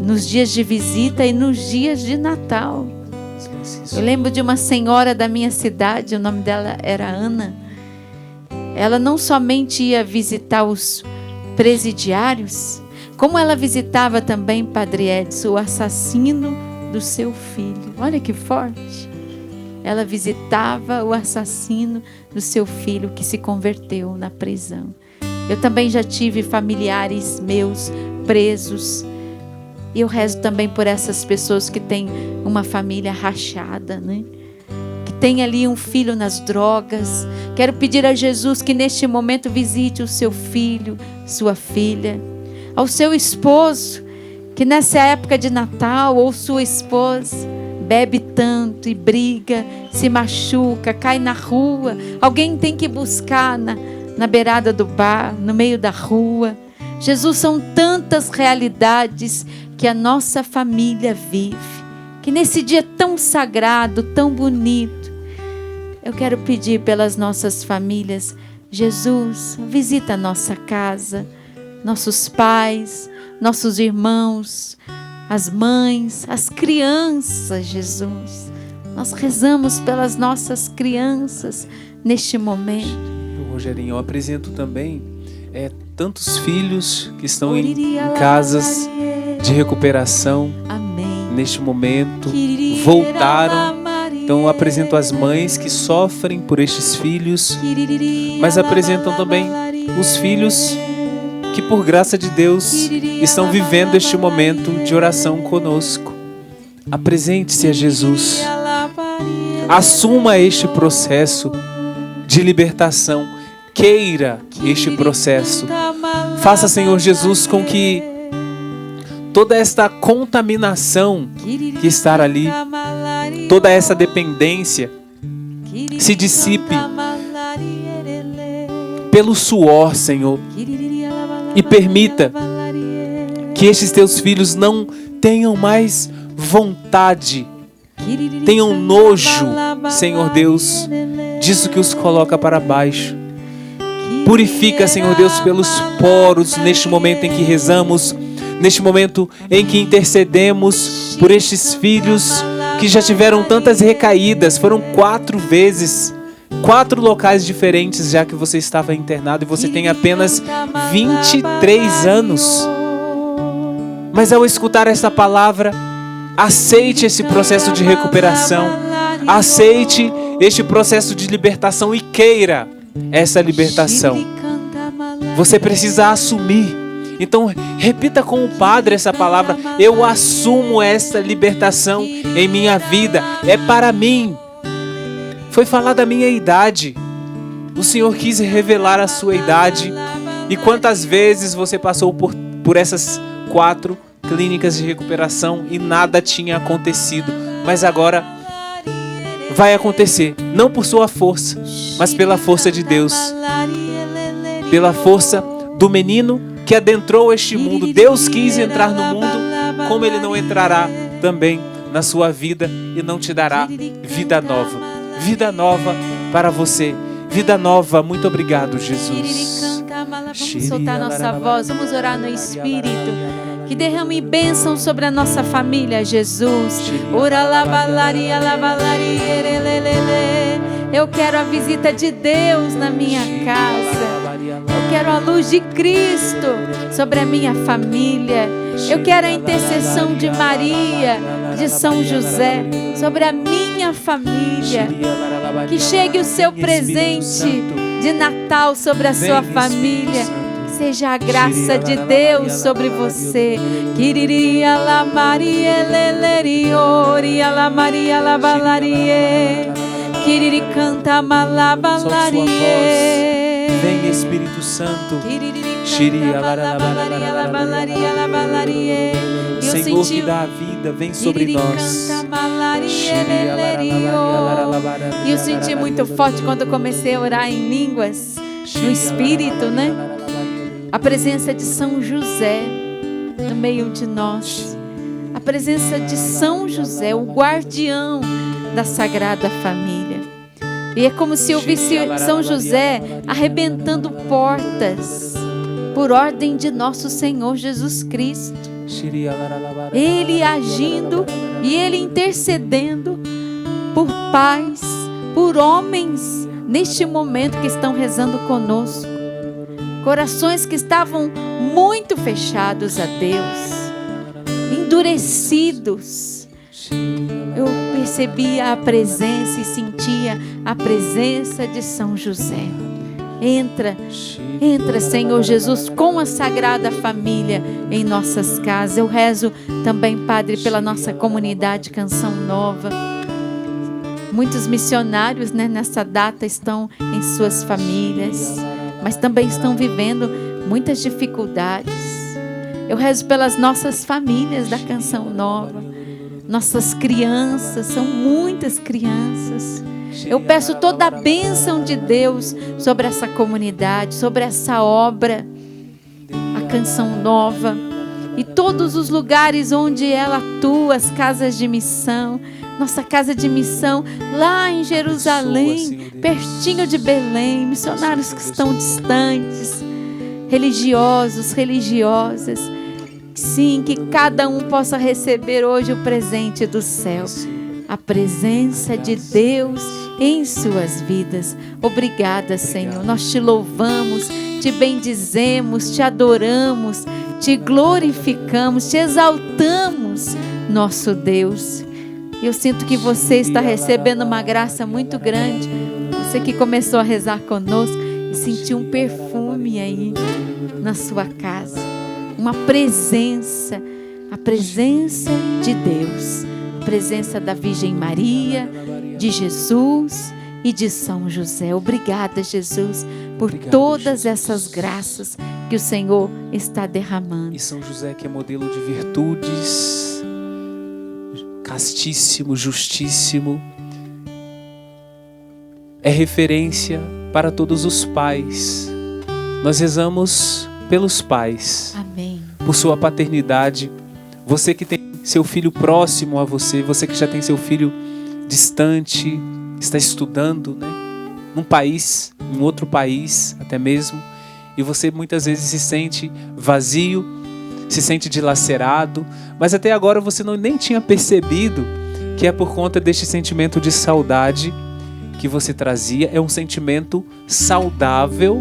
nos dias de visita e nos dias de Natal. Eu lembro de uma senhora da minha cidade, o nome dela era Ana. Ela não somente ia visitar os presidiários, como ela visitava também, Padre Edson, o assassino do seu filho. Olha que forte. Ela visitava o assassino do seu filho que se converteu na prisão. Eu também já tive familiares meus presos. E eu rezo também por essas pessoas que têm uma família rachada, né? Que tem ali um filho nas drogas. Quero pedir a Jesus que neste momento visite o seu filho, sua filha. Ao seu esposo, que nessa época de Natal, ou sua esposa, bebe tanto e briga, se machuca, cai na rua. Alguém tem que buscar na beirada do bar, no meio da rua. Jesus, são tantas realidades que a nossa família vive. Que nesse dia tão sagrado, tão bonito, eu quero pedir pelas nossas famílias. Jesus, visita a nossa casa, nossos pais, nossos irmãos, as mães, as crianças, Jesus. Nós rezamos pelas nossas crianças neste momento. Rogerinho, eu apresento também tantos filhos que estão em casas de recuperação. Amém. Neste momento voltaram. Então eu apresento as mães que sofrem por estes filhos, mas apresentam também os filhos que por graça de Deus estão vivendo este momento de oração conosco. Apresente-se a Jesus. Assuma este processo de libertação. Queira este processo. Faça, Senhor Jesus, com que toda esta contaminação que está ali, toda essa dependência se dissipe pelo suor, Senhor. E permita Que estes teus filhos não tenham mais vontade, tenham nojo, Senhor Deus, disso que os coloca para baixo. Purifica, Senhor Deus, pelos poros neste momento em que rezamos, neste momento em que intercedemos por estes filhos que já tiveram tantas recaídas. Foram 4 vezes, 4 locais diferentes já que você estava internado e você tem apenas 23 anos. Mas ao escutar essa palavra, aceite esse processo de recuperação, aceite este processo de libertação e queira essa libertação. Você precisa assumir. Então repita com o Padre essa palavra: eu assumo essa libertação em minha vida, é para mim. Foi falada a minha idade, o Senhor quis revelar a sua idade. E quantas vezes você passou por essas 4 clínicas de recuperação e nada tinha acontecido, mas agora vai acontecer, não por sua força, mas pela força de Deus, pela força do menino que adentrou este mundo. Deus quis entrar no mundo, como Ele não entrará também na sua vida e não te dará vida nova? Vida nova para você, vida nova. Muito obrigado, Jesus. Vamos soltar nossa voz, vamos orar no Espírito. Que derrame bênção sobre a nossa família, Jesus. Eu quero a visita de Deus na minha casa. Eu quero a luz de Cristo sobre a minha família. Eu quero a intercessão de Maria, de São José, sobre a minha família. Que chegue o seu presente de Natal sobre a sua família. Seja a graça de Deus sobre você. Quiriria la Maria leleriori la Maria la valarie. Quiriri canta malabalarie. Vem Espírito Santo. Senhor que dá a vida, vem sobre nós. E eu senti muito forte quando eu comecei a orar em línguas, no Espírito, né? A presença de São José no meio de nós. A presença de São José, o guardião da Sagrada Família. E é como se eu visse São José arrebentando portas por ordem de nosso Senhor Jesus Cristo. Ele agindo e Ele intercedendo por pais, por homens neste momento que estão rezando conosco. Corações que estavam muito fechados a Deus, endurecidos. Eu percebia a presença e sentia a presença de São José. Entra, Senhor Jesus, com a Sagrada Família em nossas casas. Eu rezo também, Padre, pela nossa comunidade Canção Nova. Muitos missionários, né, nessa data estão em suas famílias, mas também estão vivendo muitas dificuldades. Eu rezo pelas nossas famílias da Canção Nova, nossas crianças, são muitas crianças. Eu peço toda a bênção de Deus sobre essa comunidade, sobre essa obra, a Canção Nova, e todos os lugares onde ela atua, as casas de missão. Nossa casa de missão lá em Jerusalém, pertinho de Belém, missionários que estão distantes, religiosos, religiosas. Sim, que cada um possa receber hoje o presente do céu, a presença de Deus em suas vidas. Obrigada, Senhor. Nós te louvamos, te bendizemos, te adoramos, te glorificamos, te exaltamos, nosso Deus. Eu sinto que você está recebendo uma graça muito grande. Você que começou a rezar conosco e sentiu um perfume aí na sua casa. Uma presença, a presença de Deus. A presença da Virgem Maria, de Jesus e de São José. Obrigada, Jesus, por todas essas graças que o Senhor está derramando. E São José, que é modelo de virtudes, castíssimo, justíssimo, é referência para todos os pais. Nós rezamos pelos pais. Amém. por sua paternidade. Você que tem seu filho próximo a você, você que já tem seu filho distante, está estudando, né? Num país, em outro país até mesmo, e você muitas vezes se sente vazio, se sente dilacerado, mas até agora você nem tinha percebido que é por conta deste sentimento de saudade que você trazia. É um sentimento saudável,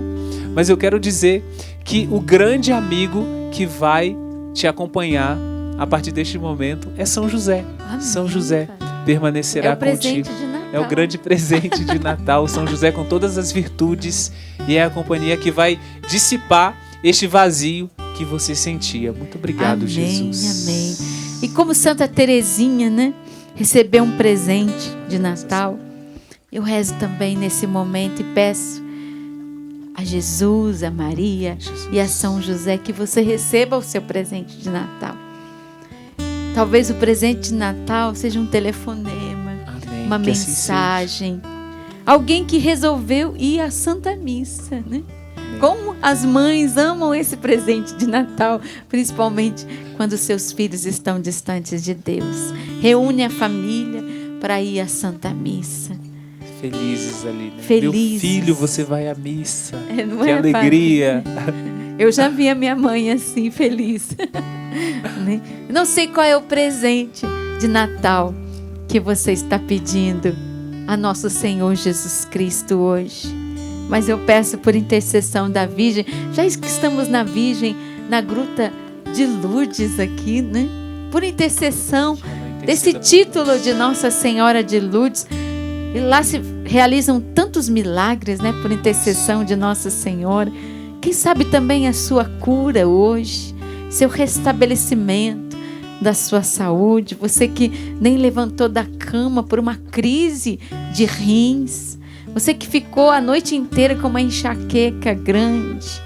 mas eu quero dizer que o grande amigo que vai te acompanhar a partir deste momento é São José. Amém. São José permanecerá contigo. É o grande presente de Natal, São José com todas as virtudes, e é a companhia que vai dissipar este vazio que você sentia. Muito obrigado, amém, Jesus. Amém. E como Santa Teresinha, né, recebeu um presente de Natal, eu rezo também nesse momento e peço a Jesus, a Maria e a São José que você receba o seu presente de Natal. Talvez o presente de Natal seja um telefonema, amém, uma mensagem, assim, alguém que resolveu ir à Santa Missa, né? Como as mães amam esse presente de Natal, principalmente quando seus filhos estão distantes de Deus. Reúne a família para ir à Santa Missa. Felizes ali, né? Felizes. Meu filho, você vai à missa. Não que alegria. Eu já vi a minha mãe assim, feliz. Não sei qual é o presente de Natal que você está pedindo a nosso Senhor Jesus Cristo hoje. Mas eu peço por intercessão da Virgem, já que estamos na Virgem, na Gruta de Lourdes aqui, né? Por intercessão desse título de Nossa Senhora de Lourdes. E lá se realizam tantos milagres, né? Por intercessão de Nossa Senhora. Quem sabe também a sua cura hoje, seu restabelecimento da sua saúde. Você que nem levantou da cama por uma crise de rins. Você que ficou a noite inteira com uma enxaqueca grande.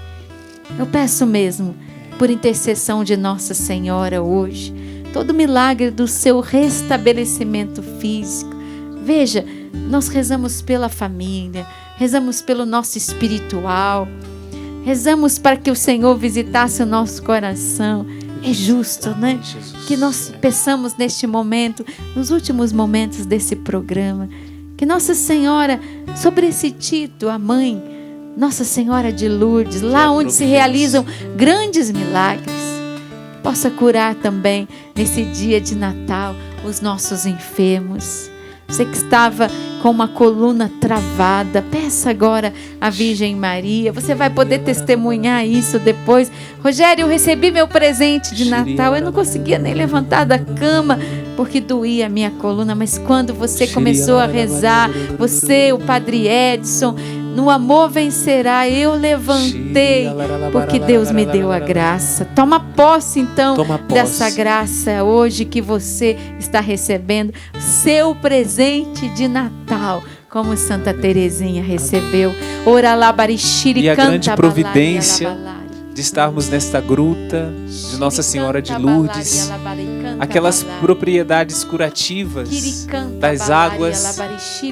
Eu peço mesmo, por intercessão de Nossa Senhora hoje, todo milagre do seu restabelecimento físico. Veja, nós rezamos pela família, rezamos pelo nosso espiritual, rezamos para que o Senhor visitasse o nosso coração. É justo, né? Que nós peçamos neste momento, nos últimos momentos desse programa, que Nossa Senhora, sobre esse título, a Mãe, Nossa Senhora de Lourdes, lá onde se realizam grandes milagres, possa curar também, nesse dia de Natal, os nossos enfermos. Você que estava com uma coluna travada, peça agora à Virgem Maria. Você vai poder testemunhar isso depois. Rogério, eu recebi meu presente de Natal. Eu não conseguia nem levantar da cama porque doía a minha coluna. Mas quando você começou a rezar, você, o Padre Edson, no amor vencerá, eu levantei, porque Deus me deu a graça. Toma posse então dessa graça hoje que você está recebendo, seu presente de Natal, como Santa Teresinha recebeu. Ora lá, barixiri, e a grande providência de estarmos nesta gruta de Nossa Senhora de Lourdes, aquelas propriedades curativas das águas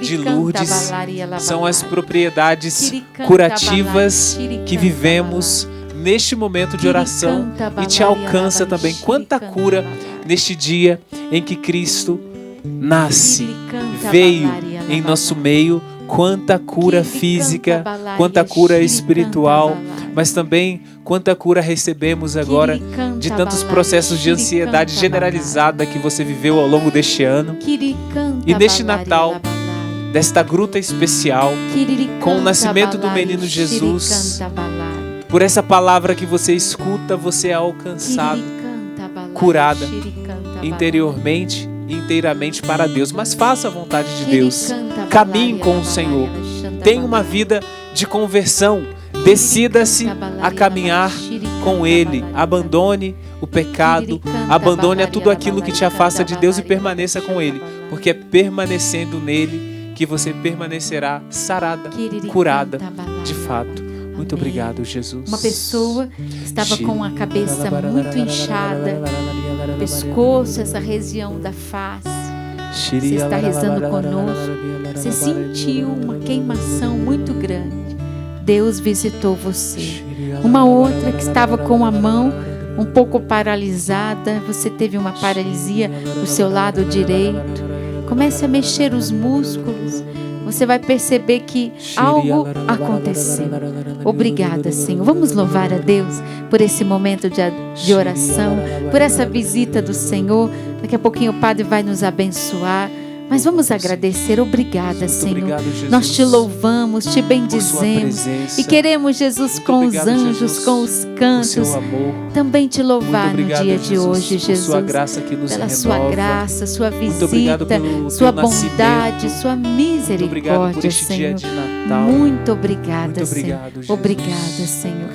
de Lourdes são as propriedades curativas que vivemos neste momento de oração e te alcança também. Quanta cura neste dia em que Cristo nasce, veio em nosso meio. Quanta cura física, quanta cura espiritual, mas também quanta cura recebemos agora de tantos processos de ansiedade generalizada que você viveu ao longo deste ano. E neste Natal, desta gruta especial, com o nascimento do menino Jesus, por essa palavra que você escuta, você é alcançado, curada interiormente, inteiramente para Deus. Mas faça a vontade de Deus, caminhe com o Senhor, tenha uma vida de conversão, decida-se a caminhar com Ele, abandone o pecado, abandone a tudo aquilo que te afasta de Deus e permaneça com Ele, porque é permanecendo nele que você permanecerá sarada, curada de fato. Muito obrigado, Jesus. Uma pessoa estava com a cabeça muito inchada, pescoço, essa região da face. Você está rezando conosco. Você sentiu uma queimação muito grande. Deus visitou você. Uma outra que estava com a mão um pouco paralisada, você teve uma paralisia no seu lado direito. Comece a mexer os músculos. Você vai perceber que algo aconteceu. Obrigada, Senhor. Vamos louvar a Deus por esse momento de oração, por essa visita do Senhor. Daqui a pouquinho o Padre vai nos abençoar. Mas vamos agradecer. Obrigada, Senhor. Obrigado, nós te louvamos, te bendizemos e queremos, Jesus, com os anjos, com os cantos, também te louvar no dia de hoje, Jesus, pela sua graça, sua visita, sua bondade, sua misericórdia, Senhor. Muito obrigada, Senhor. Obrigada, Senhor.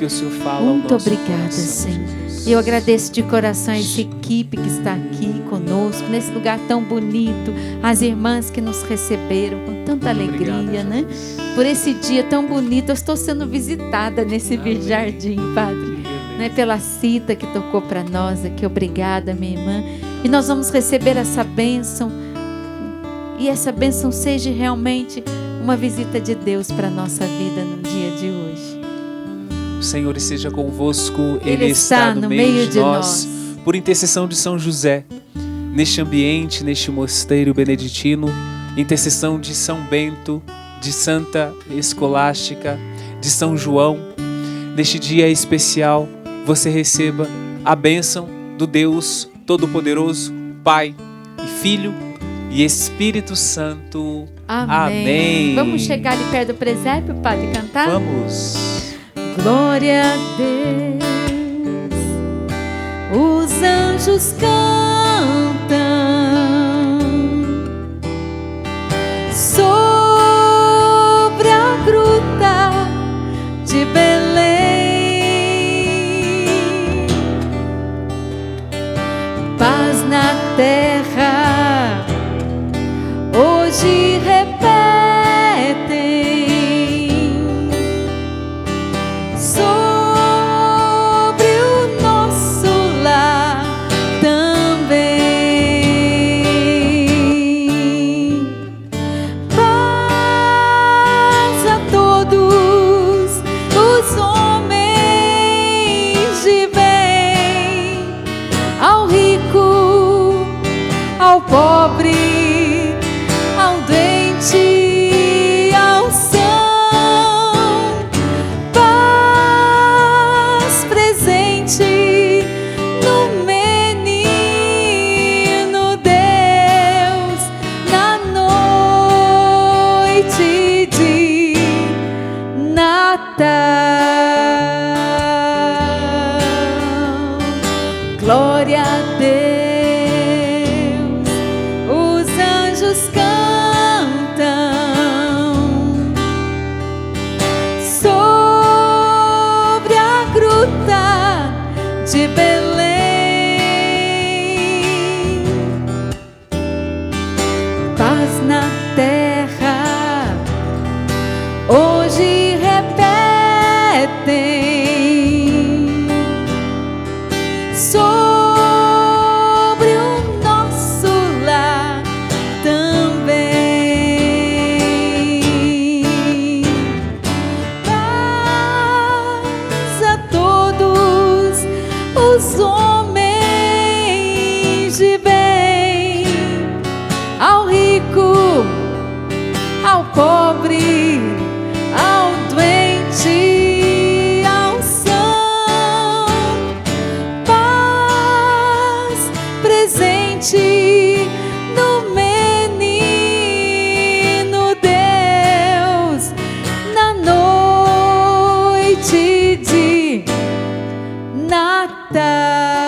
Muito obrigada, Senhor. Eu agradeço de coração essa equipe que está aqui conosco, nesse lugar tão bonito, as irmãs que nos receberam com tanta alegria, né? Por esse dia tão bonito, eu estou sendo visitada nesse jardim, Padre, né? Pela Cita que tocou para nós aqui, obrigada, minha irmã. E nós vamos receber essa bênção, e essa bênção seja realmente uma visita de Deus para a nossa vida no dia de hoje. O Senhor esteja convosco, Ele está no meio de nós. Por intercessão de São José, neste ambiente, neste mosteiro beneditino, intercessão de São Bento, de Santa Escolástica, de São João, neste dia especial, você receba a bênção do Deus Todo-Poderoso, Pai e Filho e Espírito Santo. Amém. Amém. Vamos chegar ali perto do presépio, Padre, cantar? Vamos. Glória a Deus, os anjos cantam sobre a gruta de Belém. Paz na terra, hoje repetem. Pobre, ao doente, ao são, paz presente no menino Deus, na noite de Natal. Glória a Deus. De Belém, paz na terra, hoje repetem sobre o nosso lar também. Paz a todos os homens de bem, ao rico, ao pobre, ao doente, ao são, paz presente no menino Deus, na noite de Natal.